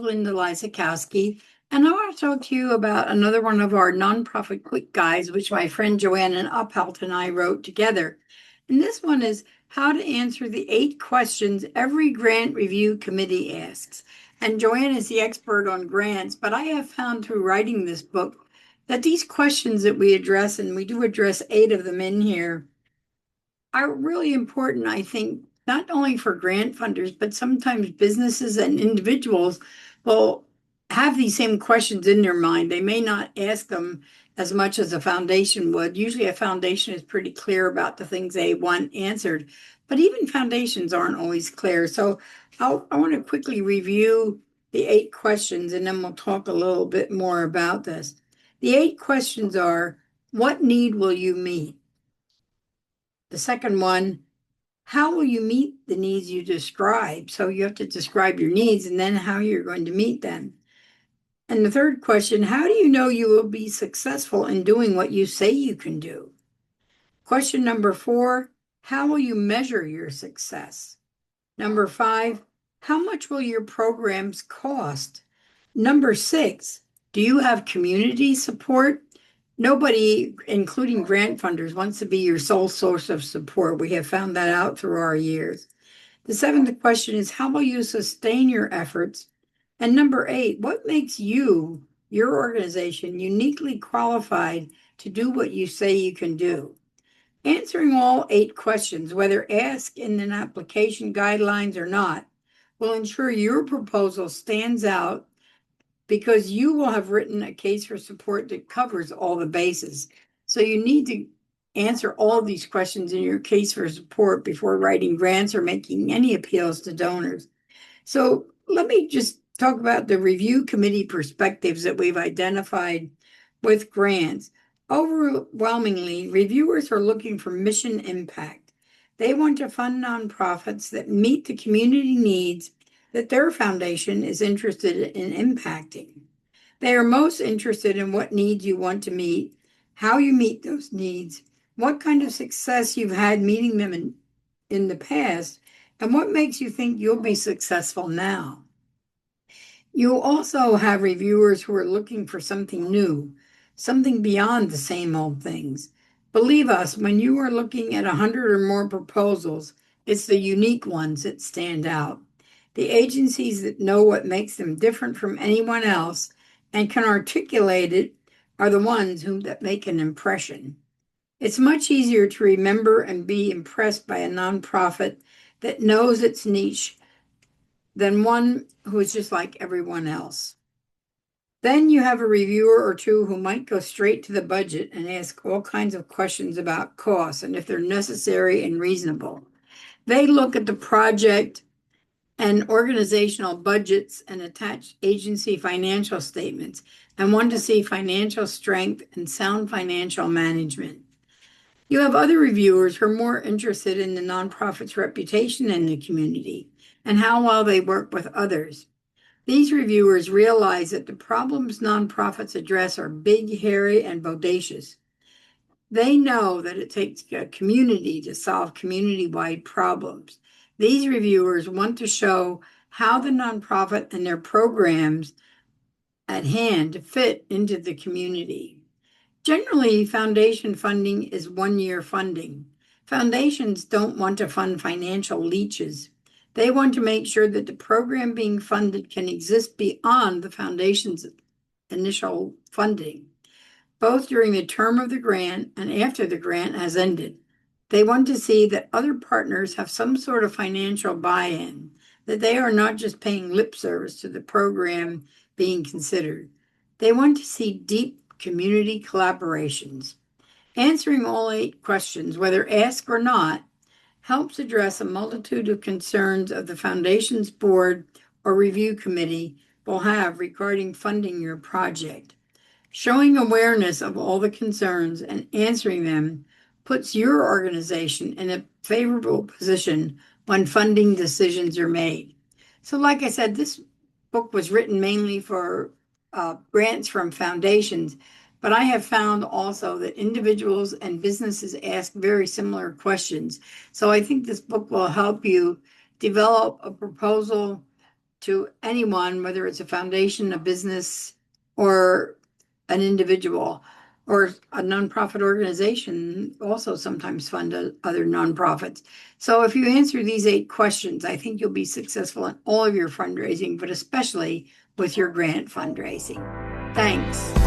Linda Lysakowski, and I want to talk to you about another one of our nonprofit quick guides, which my friend Joanne Oppelt and I wrote together. And this one is how to answer the 8 questions every grant review committee asks. And Joanne is the expert on grants, but I have found through writing this book that these questions that we address, and we do address 8 of them in here, are really important, I think, not only for grant funders, but sometimes businesses and individuals will have these same questions in their mind. They may not ask them as much as a foundation would. Usually a foundation is pretty clear about the things they want answered, but even foundations aren't always clear. So I want to quickly review the 8 questions, and then we'll talk a little bit more about this. The 8 questions are, what need will you meet? The second one, how will you meet the needs you describe? So you have to describe your needs and then how you're going to meet them. And the third question, how do you know you will be successful in doing what you say you can do? Question number 4, how will you measure your success? Number 5, how much will your programs cost? Number 6, do you have community support? Nobody, including grant funders, wants to be your sole source of support. We have found that out through our years. The 7th question is, how will you sustain your efforts? And number 8, what makes you, your organization, uniquely qualified to do what you say you can do? Answering all 8 questions, whether asked in an application guidelines or not, will ensure your proposal stands out because you will have written a case for support that covers all the bases. So you need to answer all of these questions in your case for support before writing grants or making any appeals to donors. So let me just talk about the review committee perspectives that we've identified with grants. Overwhelmingly, reviewers are looking for mission impact. They want to fund nonprofits that meet the community needs that their foundation is interested in impacting. They are most interested in what needs you want to meet, how you meet those needs, what kind of success you've had meeting them in the past, and what makes you think you'll be successful now. You also have reviewers who are looking for something new, something beyond the same old things. Believe us, when you are looking at 100 or more proposals, it's the unique ones that stand out. The agencies that know what makes them different from anyone else and can articulate it are the ones that make an impression. It's much easier to remember and be impressed by a nonprofit that knows its niche than one who is just like everyone else. Then you have a reviewer or two who might go straight to the budget and ask all kinds of questions about costs and if they're necessary and reasonable. They look at the project and organizational budgets and attached agency financial statements and want to see financial strength and sound financial management. You have other reviewers who are more interested in the nonprofit's reputation in the community and how well they work with others. These reviewers realize that the problems nonprofits address are big, hairy, and bodacious. They know that it takes a community to solve community-wide problems. These reviewers want to show how the nonprofit and their programs at hand fit into the community. Generally, foundation funding is one-year funding. Foundations don't want to fund financial leeches. They want to make sure that the program being funded can exist beyond the foundation's initial funding, both during the term of the grant and after the grant has ended. They want to see that other partners have some sort of financial buy-in, that they are not just paying lip service to the program being considered. They want to see deep community collaborations. Answering all 8 questions, whether asked or not, helps address a multitude of concerns of the foundation's board or review committee will have regarding funding your project. Showing awareness of all the concerns and answering them puts your organization in a favorable position when funding decisions are made. So like I said, this book was written mainly for grants from foundations, but I have found also that individuals and businesses ask very similar questions. So I think this book will help you develop a proposal to anyone, whether it's a foundation, a business, or an individual, or a nonprofit organization also sometimes fund other nonprofits. So if you answer these 8 questions, I think you'll be successful in all of your fundraising, but especially with your grant fundraising. Thanks.